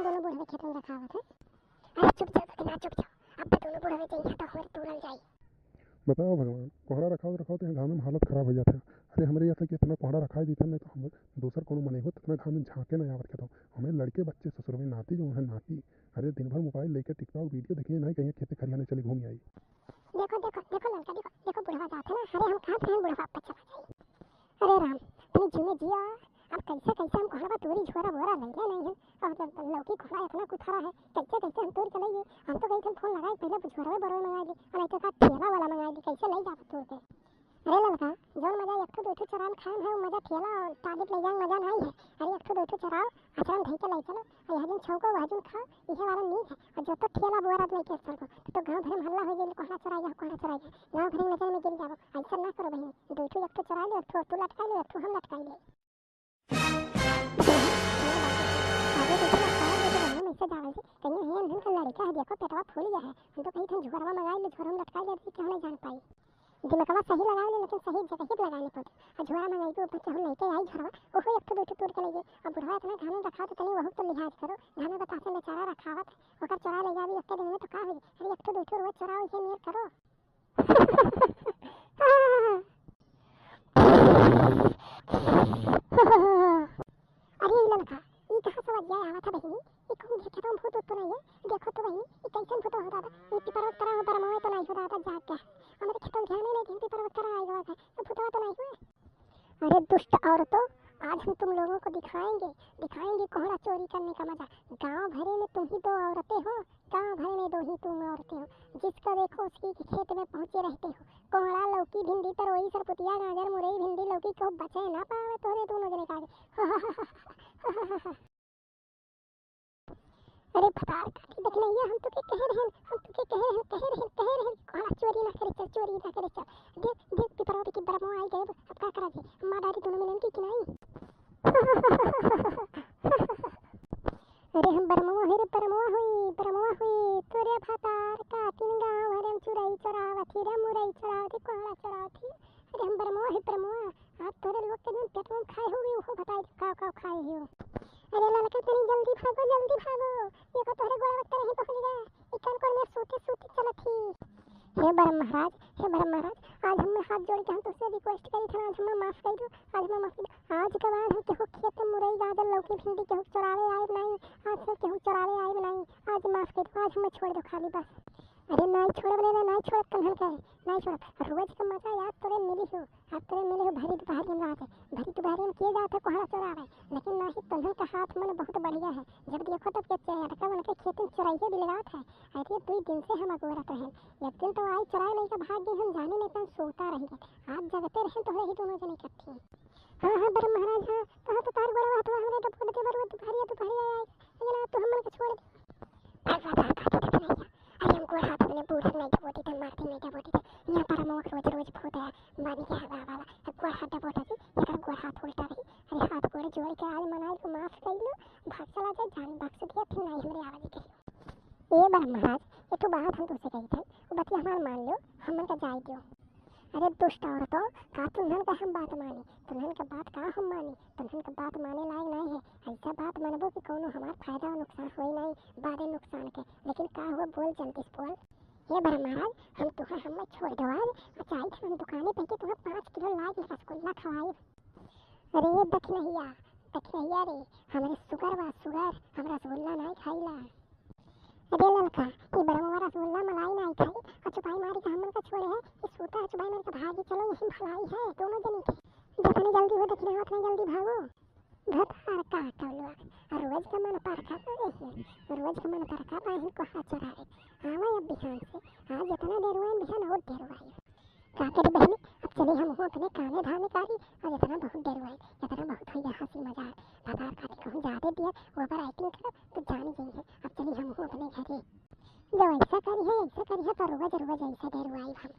दोनों बुढ़वे खेत में रखावत है। अरे चुप जाओ तो ना चुप जाओ, अब तो दोनों बुढ़वे चाहिए तो हमारे तुरंत जाई। बताओ भगवान, कोहड़ा रखाओ रखाओ तो घाम में हालत खराब हो जाता है। अरे हमारे यहाँ से इतना कोहड़ा रखा दी था नहीं तो हम दूसर कोनो मने हो तो घाम में झाँके नहीं आवत खेतों। हमें लड़के बच्चे ससुर में नाती जो है नाती। अरे दिन भर मोबाइल लेकर टिकटॉक वीडियो देखिए नहीं कहीं खेते खरियाने चली घूम आई। देखो देखो देखो लड़का, देखो देखो बुढ़वा जाता है ना। अरे हम कहाँ थे बुढ़वा पे चला जाए। अरे राम तुम जिम्मे जिया। अब कैसे कैसे हम कोहड़ा तोरी झोरा बोरा लगे नहीं है। और जब लौकी कोहड़ा इतना कुथरा है कैसे कैसे हम तोड़ के ले गए। हम तो कहीं फोन लगाए पहले झोरा बोरा मंगा ली और नहीं तो का ठेला वाला मंगा ली, कैसे नहीं जाता तोड़ के। अरे लड़का जौन मजा एक ठो दो ठो चरान खाए है वो मजा ठेला और टारगेट ले जाए मजा नहीं है। अरे एक ठो दो ठो चराओ आचरण धई के ले चलो और यह दिन छौको वाजुन खाओ इहे वाला नीक है। और जो तो ठेला बोरा लेके चल तो गांव भर में हल्ला हो जाए कोहड़ा चराई जा कोहड़ा चराई जा, गांव भर में नजर में गिर जाओ। ऐसा ना करो बहन, दो ठो एक ठो चरा लो, एक ठो तू लटका लो, एक ठो हम लटका ले। कहीं है नहीं का लड़का है देखो पेटवा फूल गया है। हम तो कहीं थे झोरवा मंगाई ले, झोरा में लटका ले क्यों नहीं जान पाई। दिमागवा सही लगाओ ले लेकिन सही जगह ही लगाने पड़े। और झोरा मंगाई तो ऊपर चढ़ लेके आई झोरवा ओहो एक तो दो तोड़ के ले गए। और बुढ़वा इतना घाम रखा तो तनी वहु तो लिहाज करो, घाम बतासे बेचारा रखावत ओकर चरा ले जाबी एक दिन में तो का हो। अरे एक तो दो रोज चराओ इसे मेर करो। अरे लड़का ये कहां से बज गया आवा था बहनी। ये कौन देखे तो भूत तो नहीं है। देखो तो बहनी ये कैसन भूत होता था। ये पिपरवा तरह होता रहा तो नहीं होता था जाग के हमारे खेतों ध्यान ही नहीं थी पिपरवा तरह आएगा था तो भूतवा तो नहीं हुआ। अरे दुष्ट औरतों आज हम तुम लोगों को दिखाएंगे दिखाएंगे कोहड़ा चोरी करने का मजा। गांव भरे में तुम ही दो औरतें हो, गांव भरे में दो ही तुम औरतें हो। जिसका देखो उसकी खेत में पहुंचे रहते हो। कोहड़ा लौकी भिंडी तरोई सरपुतिया गाजर मुरई भिंडी लौकी को बचे ना पावे तोरे दोनों जने का। अरे फटार काटी देख नहीं है हम तो के कह रहे हैं, हम तो के कह रहे हैं कोहड़ा चोरी ना करे चल, चोरी ना करे चल। देख देख पिपरवा की बरमो आई गए अब क्या करा जी मां डारी दोनों मिलन की नहीं। अरे हम बरमवा हुई तोरे फटार काटिन गांव भरे में चुराई चरावती रे मुरई चरावती कोहड़ा चरावती। अरे हम बरमवा आप तोरे लोग के दिन पेट में खाए होगी वो बताई का खाए हो। अरे लड़का तनी जल्दी भागो देखो तोरे गोड़ा वक्त नहीं पहुंच गया इकन को मैं सूती चलत थी। हे बरम महाराज आज हम हाथ जोड़ के हम तुझसे रिक्वेस्ट करी था आज हमें माफ कर दो, आज मैं माफ कर दो। आज के बाद हम केहू खेत मुरई गाजर लौकी भिंडी केहू चुरावे आए नहीं, आज से केहू चुरावे आए नहीं। आज माफ कर दो, आज हमें छोड़ दो खाली बस। अरे नहीं छोड़ कन्हन का नहीं छोड़ रोज का मजा याद तोरे मिली हो भरी दोपहरी में रात है भरी दोपहरी में किए जाते कोहड़ा चुरावे लेकिन नहीं कन्हन का हाथ मन बहुत बढ़िया है। जब देखो तब के अटका बन के खेत में चुराइए भी लगावत है। अरे 2 दिन से हम अगोरत रहे एक दिन तो आई चुराए नहीं का भाग गई हम जाने नहीं तो सोता रहेंगे आज जगते रहे तो रही दोनों जने इकट्ठी। हाँ बरम महाराज हाँ कहा तो तार गोड़ा बात हमने तो फोड़ दे दोपहरी आई लेकिन आप तो हम मन के छोड़ दे। अरे हम गोड़ हाथ अपने बूढ़ नहीं दबोती थे मारती नहीं दबोती थे यहाँ पर हम रोज फोड़ है मानी के हवा वाला गोड़ हाथ दबोता थी एक गोड़ हाथ उल्टा रही। अरे हाथ गोड़ जोड़ के आज मनाई को माफ कर लो भाग चला जाए जान बख्श दिया फिर नहीं हमारी आवाज कही। ए बरम महाराज ये तो बात हम तुझसे कही थे वो बतिया हमारा मान लो हम का जाए दो। अरे दुष्ट औरतों का तुम्हन का हम बात मानी तुम्हन का बात का हम मानी तुम्हन का बात माने लायक नहीं है। ऐसा बात मानबो कि कोनो हमार फायदा और नुकसान होई नहीं बादे नुकसान के लेकिन का हुआ बोल जल्दी से बोल। ये बरम महाराज हम तुम्हें हमें छोड़ दो आज चाहिए थे हम दुकाने पे कि तुम्हें 5 किलो लाइक रसगुल्ला खवाए। अरे दखिया रे हमारे सुगर हम रसगुल्ला नहीं खाईला। अरे लड़का ये बरमवा रसगुल्ला मलाई नहीं खाई और चुपाई मारी का हमन का छोड़े है ये सूता है चुपाई मारी का भागी चलो यही भलाई है दोनों जनी के देखने जल्दी हो देखने हाथ में जल्दी भागो घर पर काटो लोग और रोज का मन पर खा रोज का मन पर खा पाए को हाथ चढ़ाए आवा अब बिहान से आज इतना देर हुआ बिहान और देर हुआ काके बहनी अब चले हम हो अपने कामे धामे कारी और इतना बहुत देर हुआ इतना बहुत हो गया हंसी मजाक बाजार काटे कहूँ जाते दिया ओवर एक्टिंग करो तो जानी गई है। अब चलिए हम हो अपने घरे जो ऐसा करी है तो रोज ऐसा देर हुआ हम।